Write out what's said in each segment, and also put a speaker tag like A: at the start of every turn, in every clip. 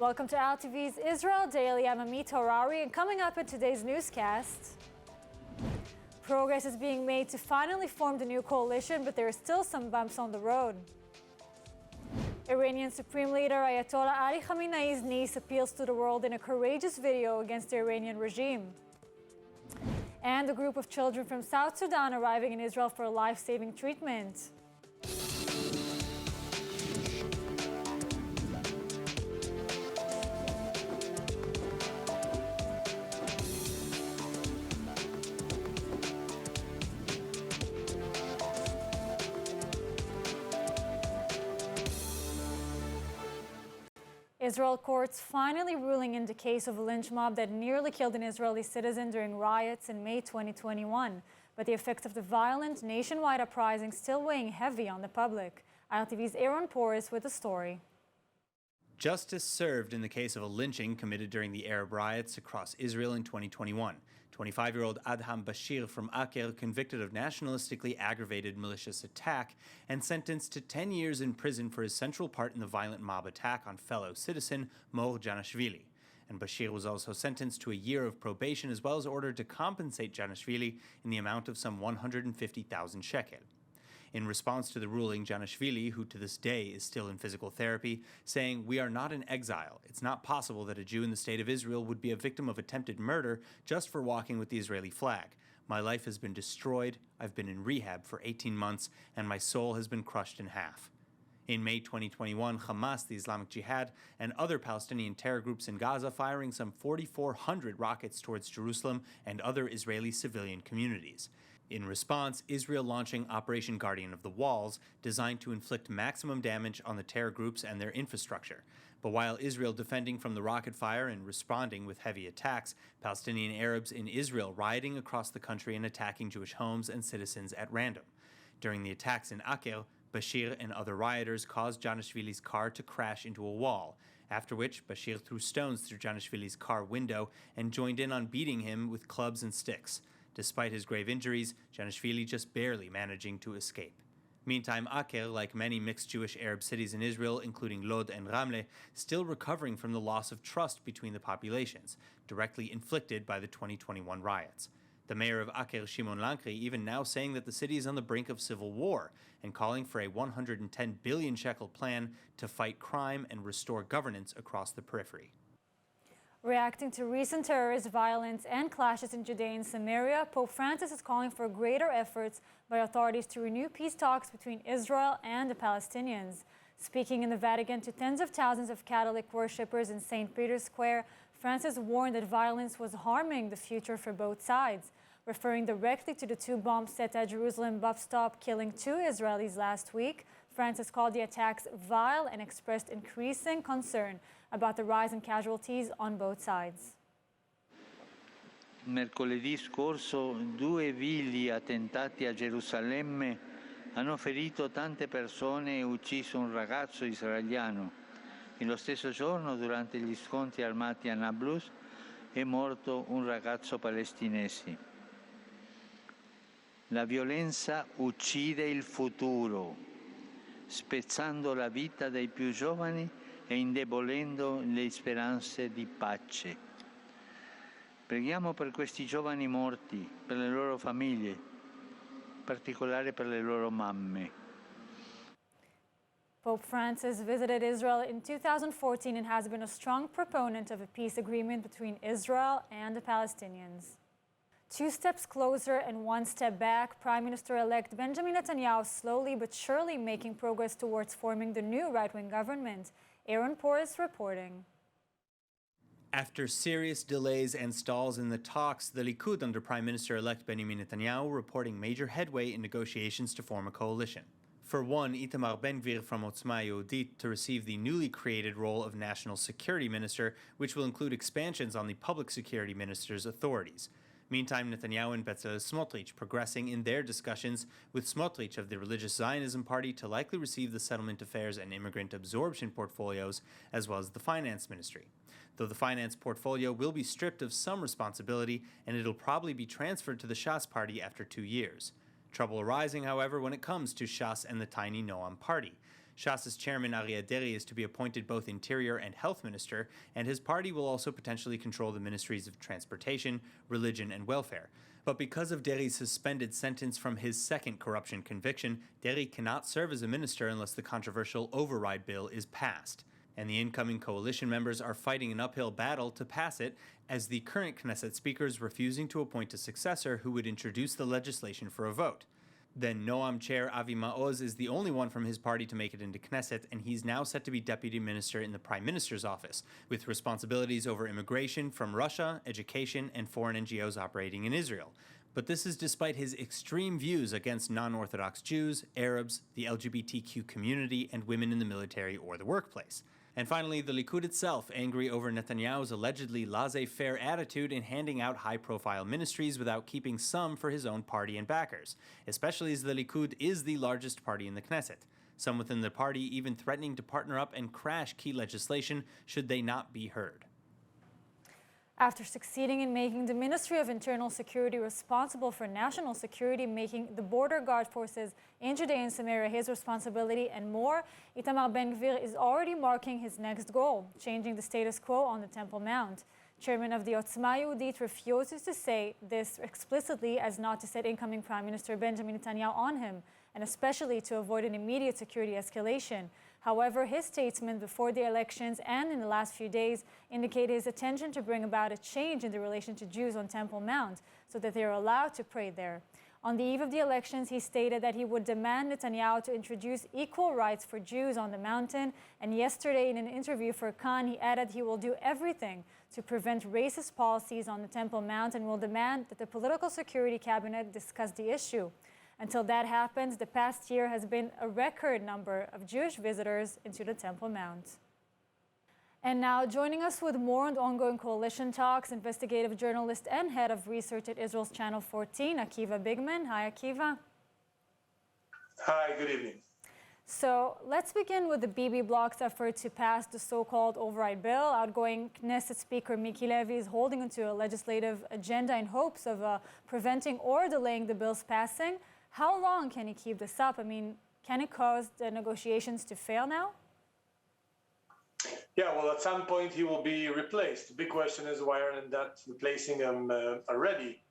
A: Welcome to ILTV's Israel Daily. I'm Amit Harari, and coming up in today's newscast, progress is being made to finally form the new coalition, but there are still some bumps on the road. Iranian Supreme Leader Ayatollah Ali Khamenei's niece appeals to the world in a courageous video against the Iranian regime. And a group of children from South Sudan arriving in Israel for life-saving treatment. Israel courts finally ruling in the case of a lynch mob that nearly killed an Israeli citizen during riots in May 2021. But the effects of the violent nationwide uprising still weighing heavy on the public. ILTV's Aaron Porras with the story.
B: Justice served in the case of a lynching committed during the Arab riots across Israel in 2021. 25-year-old Adham Bashir from Acre, convicted of nationalistically aggravated malicious attack and sentenced to 10 years in prison for his central part in the violent mob attack on fellow citizen Mor Janashvili. And Bashir was also sentenced to a year of probation, as well as ordered to compensate Janashvili in the amount of some 150,000 shekel. In response to the ruling, Janashvili, who to this day is still in physical therapy, saying, "We are not in exile. It's not possible that a Jew in the state of Israel would be a victim of attempted murder just for walking with the Israeli flag. My life has been destroyed, I've been in rehab for 18 months, and my soul has been crushed in half." In May 2021, Hamas, the Islamic Jihad, and other Palestinian terror groups in Gaza firing some 4,400 rockets towards Jerusalem and other Israeli civilian communities. In response, Israel launching Operation Guardian of the Walls, designed to inflict maximum damage on the terror groups and their infrastructure. But while Israel defending from the rocket fire and responding with heavy attacks, Palestinian Arabs in Israel rioting across the country and attacking Jewish homes and citizens at random. During the attacks in Acre, Bashir and other rioters caused Janashvili's car to crash into a wall, after which Bashir threw stones through Janashvili's car window and joined in on beating him with clubs and sticks. Despite his grave injuries, Janashvili just barely managing to escape. Meantime, Acre, like many mixed Jewish Arab cities in Israel, including Lod and Ramle, still recovering from the loss of trust between the populations, directly inflicted by the 2021 riots. The mayor of Acre, Shimon Lankri, even now saying that the city is on the brink of civil war and calling for a 110 billion shekel plan to fight crime and restore governance across the periphery.
A: Reacting to recent terrorist violence and clashes in Judea and Samaria, Pope Francis is calling for greater efforts by authorities to renew peace talks between Israel and the Palestinians. Speaking in the Vatican to tens of thousands of Catholic worshippers in St. Peter's Square, Francis warned that violence was harming the future for both sides. Referring directly to the two bombs set at Jerusalem bus stop, killing 2 Israelis last week, Francis called the attacks vile and expressed increasing concern about the rise in casualties on both sides.
C: Mercoledì scorso 2 vili attentati a Gerusalemme hanno ferito tante persone e ucciso un ragazzo israeliano. E lo stesso giorno, durante gli scontri armati a Nablus, è morto un ragazzo palestinese. La violenza uccide il futuro, spezzando la vita dei più giovani e indebolendo le speranze di pace. Preghiamo per questi giovani morti, per le loro famiglie, in particolare per le loro mamme.
A: Pope Francis visited Israel in 2014 and has been a strong proponent of a peace agreement between Israel and the Palestinians. 2 steps closer and 1 step back, Prime Minister-elect Benjamin Netanyahu slowly but surely making progress towards forming the new right-wing government. Aaron Porras reporting.
B: After serious delays and stalls in the talks, the Likud under Prime Minister-elect Benjamin Netanyahu reporting major headway in negotiations to form a coalition. For one, Itamar Ben-Gvir from Otzma Yehudit to receive the newly created role of National Security Minister, which will include expansions on the Public Security Minister's authorities. Meantime, Netanyahu and Bezalel Smotrich progressing in their discussions, with Smotrich of the Religious Zionism Party to likely receive the Settlement Affairs and Immigrant Absorption portfolios, as well as the Finance Ministry. Though the finance portfolio will be stripped of some responsibility, and it'll probably be transferred to the Shas Party after 2 years. Trouble arising, however, when it comes to Shas and the tiny Noam Party. Shas's chairman Aryeh Deri is to be appointed both Interior and Health Minister, and his party will also potentially control the ministries of Transportation, Religion, and Welfare. But because of Deri's suspended sentence from his second corruption conviction, Deri cannot serve as a minister unless the controversial override bill is passed. And the incoming coalition members are fighting an uphill battle to pass it, as the current Knesset speaker is refusing to appoint a successor who would introduce the legislation for a vote. Then Noam chair Avi Maoz is the only one from his party to make it into Knesset, and he's now set to be deputy minister in the Prime Minister's office, with responsibilities over immigration from Russia, education, and foreign NGOs operating in Israel. But this is despite his extreme views against non-Orthodox Jews, Arabs, the LGBTQ community, and women in the military or the workplace. And finally, the Likud itself, angry over Netanyahu's allegedly laissez-faire attitude in handing out high-profile ministries without keeping some for his own party and backers, especially as the Likud is the largest party in the Knesset. Some within the party even threatening to partner up and crash key legislation should they not be heard.
A: After succeeding in making the Ministry of Internal Security responsible for national security, making the border guard forces in Judea and Samaria his responsibility, and more, Itamar Ben-Gvir is already marking his next goal, changing the status quo on the Temple Mount. Chairman of the Otzma Yehudit refuses to say this explicitly as not to set incoming Prime Minister Benjamin Netanyahu on him, and especially to avoid an immediate security escalation. However, his statement before the elections and in the last few days indicate his intention to bring about a change in the relation to Jews on Temple Mount so that they are allowed to pray there. On the eve of the elections, he stated that he would demand Netanyahu to introduce equal rights for Jews on the mountain. And yesterday, in an interview for Khan, he added he will do everything to prevent racist policies on the Temple Mount and will demand that the political security cabinet discuss the issue. Until that happens, the past year has been a record number of Jewish visitors into the Temple Mount. And now, joining us with more on the ongoing coalition talks, investigative journalist and head of research at Israel's Channel 14, Akiva Bigman. Hi, Akiva.
D: Hi, good evening.
A: So let's begin with the Bibi bloc's effort to pass the so-called override bill. Outgoing Knesset Speaker Miki Levy is holding onto a legislative agenda in hopes of preventing or delaying the bill's passing. How long can he keep this up? I mean, can it cause the negotiations to fail now?
D: Yeah, well, at some point he will be replaced. The big question is why aren't they not replacing him already?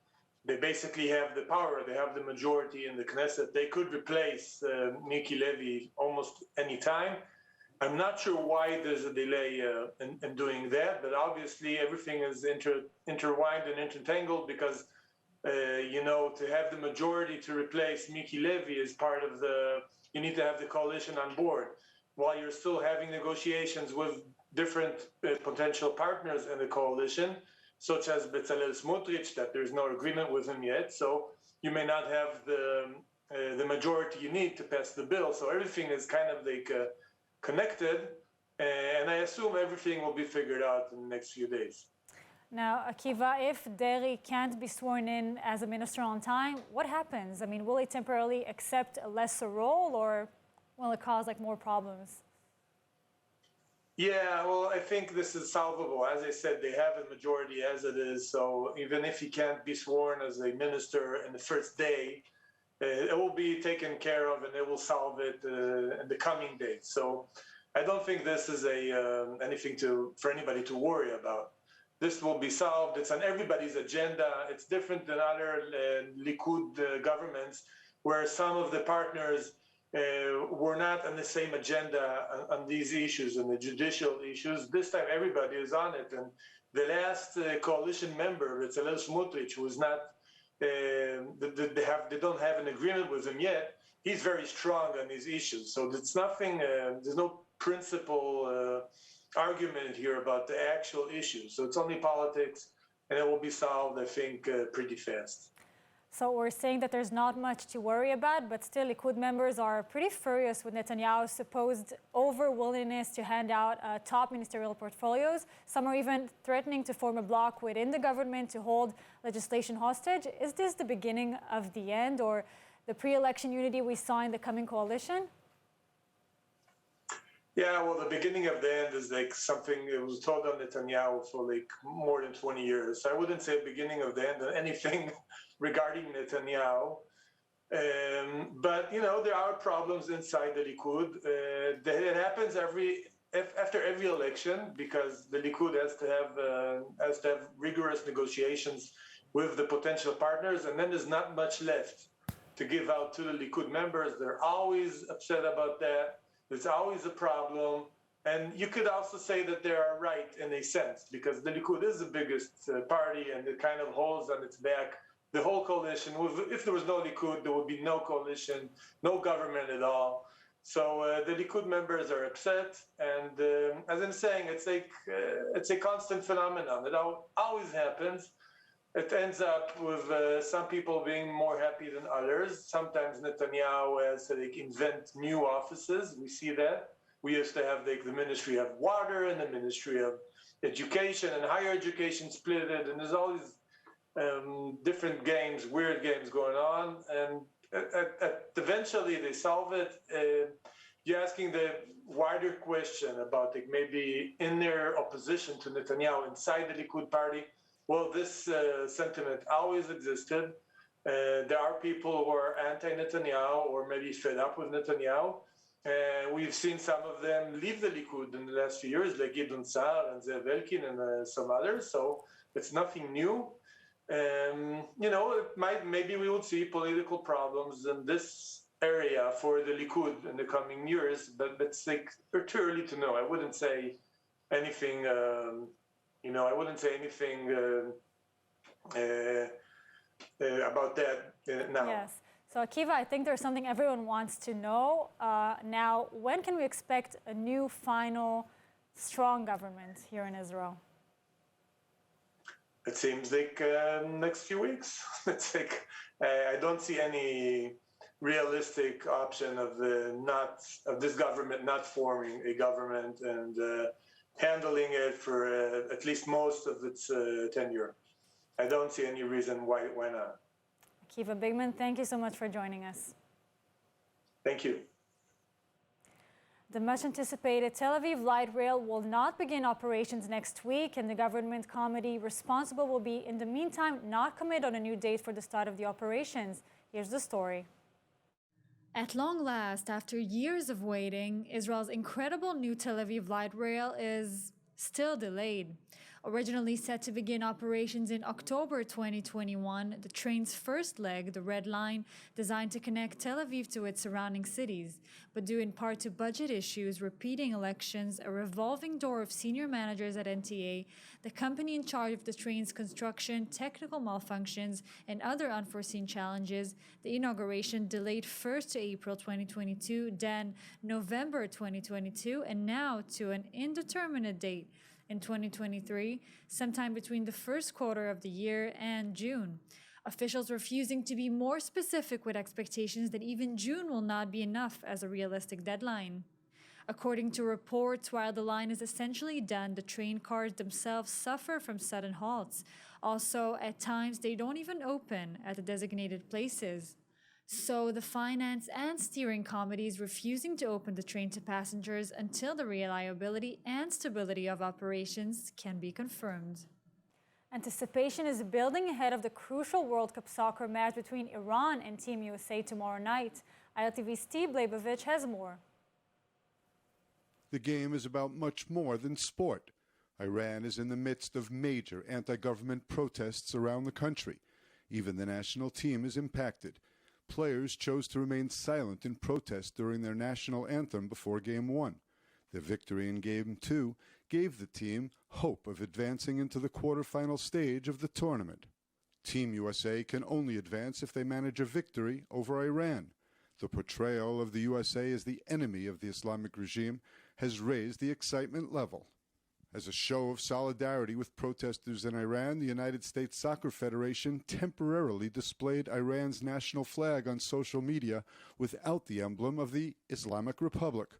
D: They basically have the power. They have the majority in the Knesset. They could replace Miki Levy almost any time. I'm not sure why there's a delay in doing that, but obviously everything is intertwined and intertangled because to have the majority to replace Miki Levy is part of you need to have the coalition on board while you're still having negotiations with different potential partners in the coalition, such as Bezalel Smotrich, that there's no agreement with him yet. So you may not have the majority you need to pass the bill. So everything is kind of like connected, and I assume everything will be figured out in the next few days.
A: Now, Akiva, if Deri can't be sworn in as a minister on time, what happens? I mean, will he temporarily accept a lesser role, or will it cause more problems?
D: Yeah, well, I think this is solvable. As I said, they have a majority as it is. So even if he can't be sworn as a minister in the first day, it will be taken care of and they will solve it in the coming days. So I don't think this is anything for anybody to worry about. This will be solved. It's on everybody's agenda. It's different than other Likud governments where some of the partners were not on the same agenda on these issues and the judicial issues. This time everybody is on it. And the last coalition member, Bezalel Smotrich, who is not, they don't have an agreement with him yet. He's very strong on these issues. So it's nothing, there's no principle argument here about the actual issues. So it's only politics, and it will be solved, I think, pretty fast.
A: So we're saying that there's not much to worry about, but still Likud members are pretty furious with Netanyahu's supposed over-willingness to hand out top ministerial portfolios. Some are even threatening to form a bloc within the government to hold legislation hostage. Is this the beginning of the end, or the pre-election unity we saw in the coming coalition?
D: Yeah, well, the beginning of the end is something that was told on Netanyahu for more than 20 years. So I wouldn't say beginning of the end of anything regarding Netanyahu. But there are problems inside the Likud. It happens after every election because the Likud has to have rigorous negotiations with the potential partners, and then there's not much left to give out to the Likud members. They're always upset about that. There's always a problem. And you could also say that they are right in a sense, because the Likud is the biggest party and it kind of holds on its back the whole coalition. If there was no Likud, there would be no coalition, no government at all. So the Likud members are upset. And as I'm saying, it's a constant phenomenon. It always happens. It ends up with some people being more happy than others. Sometimes Netanyahu has to invent new offices. We see that. We used to have the Ministry of Water and the Ministry of Education and Higher Education split it. And there's all these different games, weird games going on. And eventually they solve it. You're asking the wider question about maybe in their opposition to Netanyahu inside the Likud party. Well, this sentiment always existed. There are people who are anti-Netanyahu or maybe fed up with Netanyahu. We've seen some of them leave the Likud in the last few years, like Gideon Sa'ar and Zev Elkin and some others. So it's nothing new. Maybe we will see political problems in this area for the Likud in the coming years, but it's too early to know. I wouldn't say anything. I wouldn't say anything about that now.
A: Yes. So, Akiva, I think there's something everyone wants to know. Now, when can we expect a new, final, strong government here in Israel?
D: It seems like next few weeks. It's I don't see any realistic option of this government not forming a government and handling it for at least most of its tenure. I don't see any reason why not.
A: Akiva Bigman, thank you so much for joining us.
D: Thank you.
A: The much anticipated Tel Aviv light rail will not begin operations next week, and the government committee responsible will be, in the meantime, not commit on a new date for the start of the operations. Here's the story. At long last, after years of waiting, Israel's incredible new Tel Aviv light rail is still delayed. Originally set to begin operations in October 2021, the train's first leg, the Red Line, designed to connect Tel Aviv to its surrounding cities. But due in part to budget issues, repeating elections, a revolving door of senior managers at NTA, the company in charge of the train's construction, technical malfunctions, and other unforeseen challenges, the inauguration delayed first to April 2022, then November 2022, and now to an indeterminate date in 2023, sometime between the first quarter of the year and June. Officials refusing to be more specific with expectations that even June will not be enough as a realistic deadline. According to reports, while the line is essentially done, the train cars themselves suffer from sudden halts. Also, at times, they don't even open at the designated places. So the finance and steering committees refusing to open the train to passengers until the reliability and stability of operations can be confirmed. Anticipation is building ahead of the crucial World Cup soccer match between Iran and Team USA tomorrow night. ILTV's Steve Leibovich has more.
E: The game is about much more than sport. Iran is in the midst of major anti-government protests around the country. Even the national team is impacted. Players chose to remain silent in protest during their national anthem before Game 1. The victory in Game 2 gave the team hope of advancing into the quarterfinal stage of the tournament. Team USA can only advance if they manage a victory over Iran. The portrayal of the USA as the enemy of the Islamic regime has raised the excitement level. As a show of solidarity with protesters in Iran, the United States Soccer Federation temporarily displayed Iran's national flag on social media without the emblem of the Islamic Republic.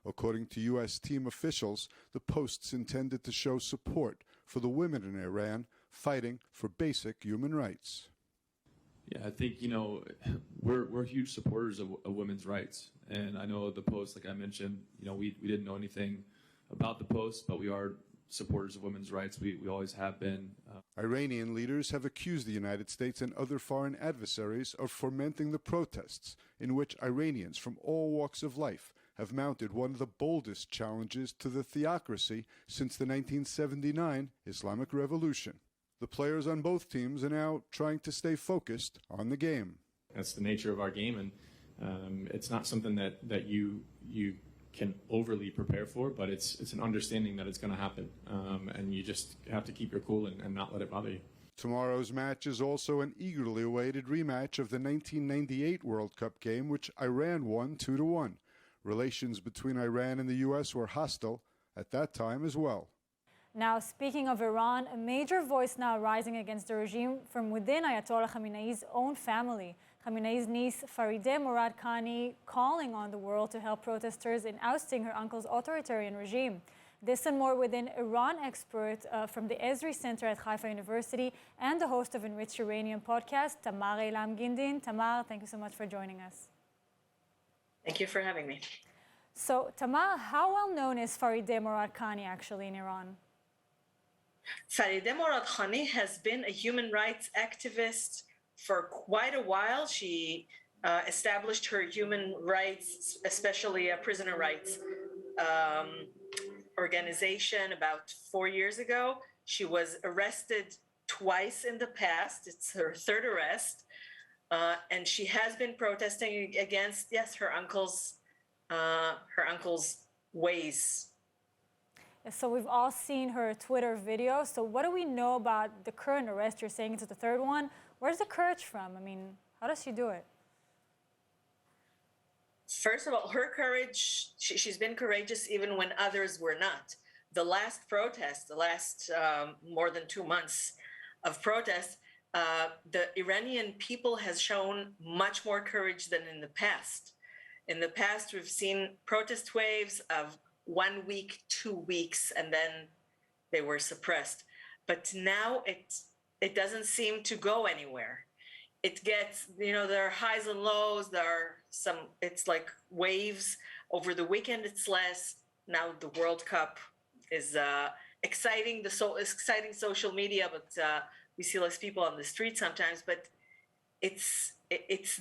E: According to U.S. team officials, the posts intended to show support for the women in Iran fighting for basic human rights.
F: Yeah, I think, we're huge supporters of women's rights. And I know the post, like I mentioned, we didn't know anything about the post, but we are supporters of women's rights. We always have been.
E: Iranian leaders have accused the United States and other foreign adversaries of fomenting the protests in which Iranians from all walks of life have mounted one of the boldest challenges to the theocracy since the 1979 Islamic Revolution. The players on both teams are now trying to stay focused on the game.
F: That's the nature of our game, and it's not something that you can overly prepare for, but it's an understanding that it's going to happen, and you just have to keep your cool and not let it bother you.
E: Tomorrow's match is also an eagerly awaited rematch of the 1998 World Cup game, which Iran won 2-1. Relations between Iran and the U.S. were hostile at that time as well.
A: Now, speaking of Iran, a major voice now rising against the regime from within Ayatollah Khamenei's own family. Khamenei's niece, Farideh Murad Khani, calling on the world to help protesters in ousting her uncle's authoritarian regime. This and more with an Iran expert from the Esri Center at Haifa University and the host of Enriched Uranium podcast, Tamar Eilam Gindin. Tamar, thank you so much for joining us.
G: Thank you for having me.
A: So, Tamar, how well known is Farideh Murad Khani actually in Iran?
G: Farideh Murad Khani has been a human rights activist for quite a while. She established her human rights, especially prisoner rights organization about 4 years ago. She was arrested twice in the past. It's her third arrest. And she has been protesting against, yes, her uncle's ways.
A: So we've all seen her Twitter video. So what do we know about the current arrest? You're saying it's the third one. Where's the courage from? I mean, how does she do it?
G: First of all, her courage, she's been courageous even when others were not. The last protest, the last more than 2 months of protests, the Iranian people has shown much more courage than in the past. In the past, we've seen protest waves of 1 week, 2 weeks, and then they were suppressed. But now it doesn't seem to go anywhere. It gets, there are highs and lows. There are it's like waves. Over the weekend, it's less. Now the World Cup is exciting social media, but we see less people on the street sometimes. But it's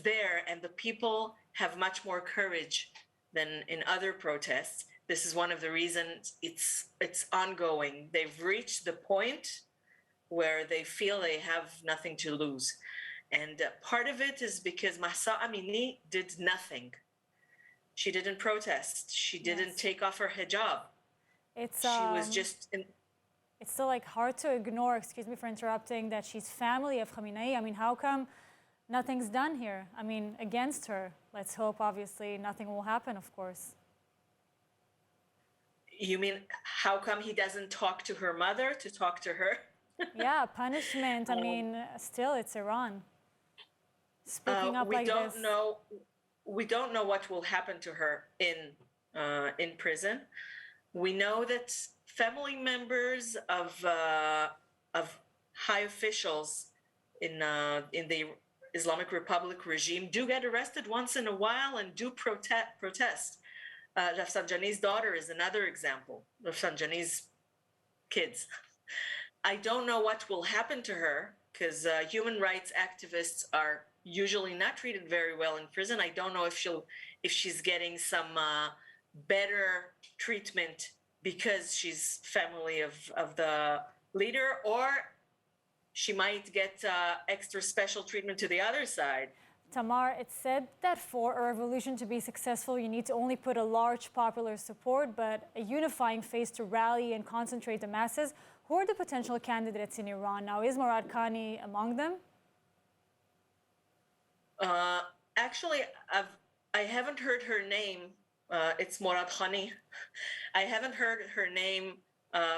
G: there, and the people have much more courage than in other protests. This is one of the reasons it's ongoing. They've reached the point where they feel they have nothing to lose. And part of it is because Mahsa Amini did nothing. She didn't protest. She didn't take off her hijab. She was just...
A: It's still hard to ignore, excuse me for interrupting, that she's family of Khamenei. I mean, how come nothing's done here? I mean, against her. Let's hope, obviously, nothing will happen, of course.
G: You mean, how come he doesn't talk to her mother to talk to her?
A: Yeah, punishment. I mean, still, it's Iran. Speaking up like this.
G: We don't know what will happen to her in prison. We know that family members of high officials in the Islamic Republic regime do get arrested once in a while and do protest. Rafsanjani's daughter is another example. Rafsanjani's kids. I don't know what will happen to her because human rights activists are usually not treated very well in prison. I don't know if she's getting some better treatment because she's family of the leader, or she might get extra special treatment to the other side.
A: Tamar, it's said that for a revolution to be successful, you need to only put a large popular support, but a unifying face to rally and concentrate the masses. Who are the potential candidates in Iran now? Is Murad Khani among them?
G: Actually, I haven't heard her name. It's Murad Khani. I haven't heard her name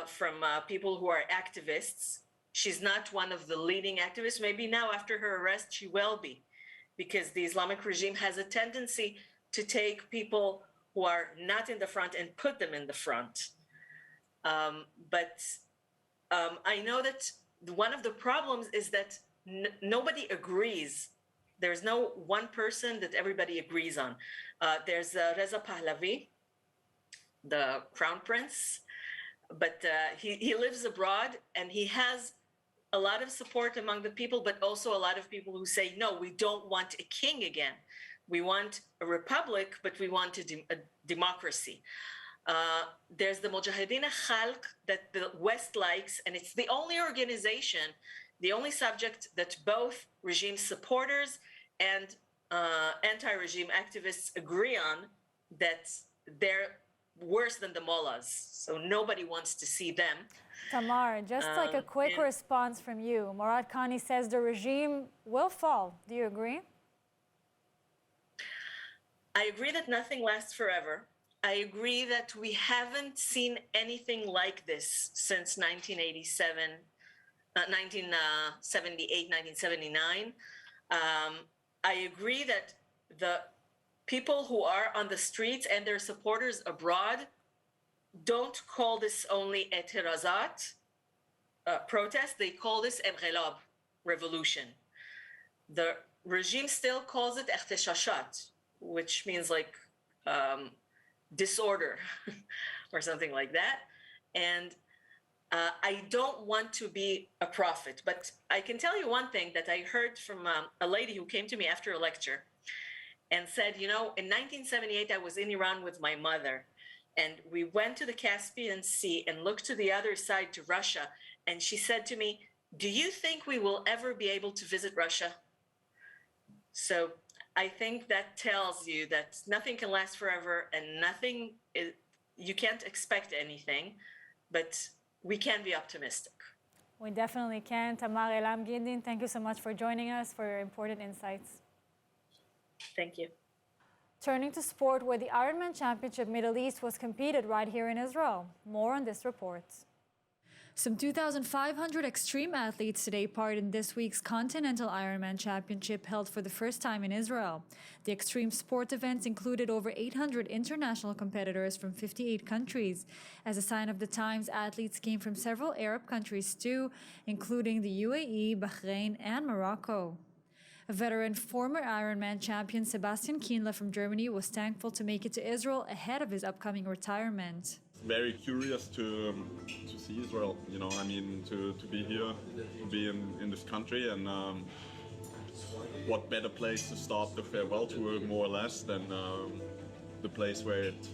G: from people who are activists. She's not one of the leading activists. Maybe now after her arrest, she will be, because the Islamic regime has a tendency to take people who are not in the front and put them in the front. But I know that one of the problems is that nobody agrees. There's no one person that everybody agrees on. There's Reza Pahlavi, the crown prince. but he lives abroad, and he has a lot of support among the people, but also a lot of people who say, no, we don't want a king again. We want a republic, but we want a democracy. There's the Mujahideen Khalq that the West likes, and it's the only organization, the only subject that both regime supporters and anti-regime activists agree on, that they're worse than the mullahs. So nobody wants to see them.
A: Tamar, just like a quick response from you. Murad Khani says the regime will fall. Do you agree?
G: I agree that nothing lasts forever. I agree that we haven't seen anything like this since 1978, 1979. I agree that the people who are on the streets and their supporters abroad don't call this only etirazat, protest, they call this enqilab, revolution. The regime still calls it اغتشاشات, which means like disorder or something like that. And I don't want to be a prophet, but I can tell you one thing that I heard from a lady who came to me after a lecture and said, you know, in 1978, I was in Iran with my mother, and we went to the Caspian Sea and looked to the other side, to Russia. And she said to me, do you think we will ever be able to visit Russia? So I think that tells you that nothing can last forever, and you can't expect anything, but we can be optimistic.
A: We definitely can. Tamar Elam Gindin, thank you so much for joining us, for your important insights.
G: Thank you.
A: Turning to sport, where the Ironman Championship Middle East was competed right here in Israel. More on this report. Some 2,500 extreme athletes today part in this week's Continental Ironman Championship held for the first time in Israel. The extreme sport events included over 800 international competitors from 58 countries. As a sign of the times, athletes came from several Arab countries too, including the UAE, Bahrain, and Morocco. A veteran former Ironman champion Sebastian Kienle from Germany was thankful to make it to Israel ahead of his upcoming retirement.
H: Very curious to see Israel, you know, I mean, to be here, to be in this country, and what better place to start the farewell tour, more or less, than the place where it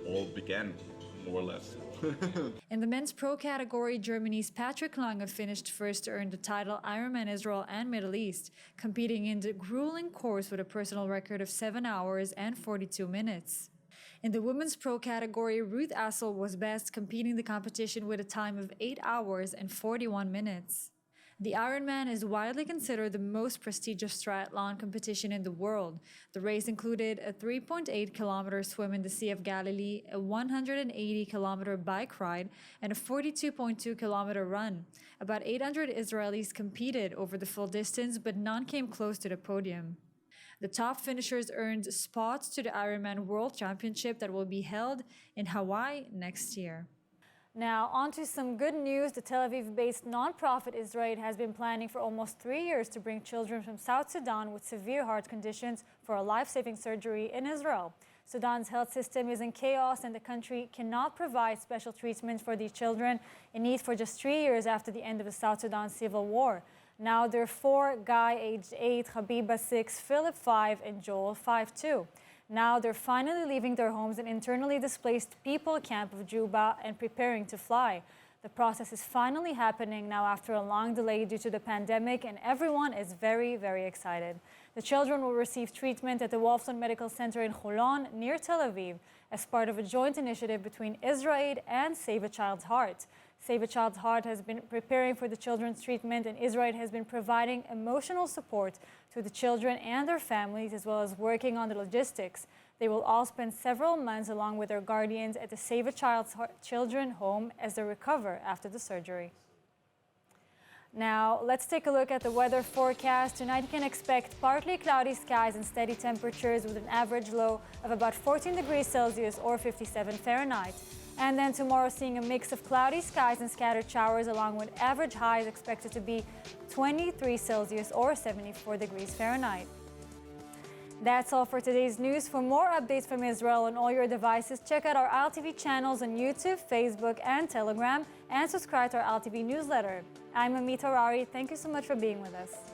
H: all began, more or less.
A: In the men's pro category, Germany's Patrick Lange finished first to earn the title Ironman Israel and Middle East, competing in the grueling course with a personal record of 7 hours and 42 minutes. In the women's pro category, Ruth Assel was best, completing the competition with a time of 8 hours and 41 minutes. The Ironman is widely considered the most prestigious triathlon competition in the world. The race included a 3.8-kilometer swim in the Sea of Galilee, a 180-kilometer bike ride, and a 42.2-kilometer run. About 800 Israelis competed over the full distance, but none came close to the podium. The top finishers earned spots to the Ironman World Championship that will be held in Hawaii next year. Now, on to some good news. The Tel Aviv-based nonprofit Israel has been planning for almost 3 years to bring children from South Sudan with severe heart conditions for a life-saving surgery in Israel. Sudan's health system is in chaos, and the country cannot provide special treatment for these children in need for just 3 years after the end of the South Sudan civil war. Now there are 4, Guy, aged 8, Habiba, 6, Philip, 5, and Joel, 5 too. Now they're finally leaving their homes in internally displaced people camp of Juba and preparing to fly. The process is finally happening now after a long delay due to the pandemic, and everyone is very, very excited. The children will receive treatment at the Wolfson Medical Center in Holon, near Tel Aviv, as part of a joint initiative between Israel and Save a Child's Heart. Save a Child's Heart has been preparing for the children's treatment, and Israel has been providing emotional support to the children and their families, as well as working on the logistics. They will all spend several months along with their guardians at the Save a Child's Heart Children home as they recover after the surgery. Now, let's take a look at the weather forecast. Tonight, you can expect partly cloudy skies and steady temperatures with an average low of about 14 degrees Celsius or 57 Fahrenheit. And then tomorrow, seeing a mix of cloudy skies and scattered showers, along with average highs expected to be 23 Celsius or 74 degrees Fahrenheit. That's all for today's news. For more updates from Israel on all your devices, check out our ILTV channels on YouTube, Facebook, and Telegram, and subscribe to our ILTV newsletter. I'm Amit Harari. Thank you so much for being with us.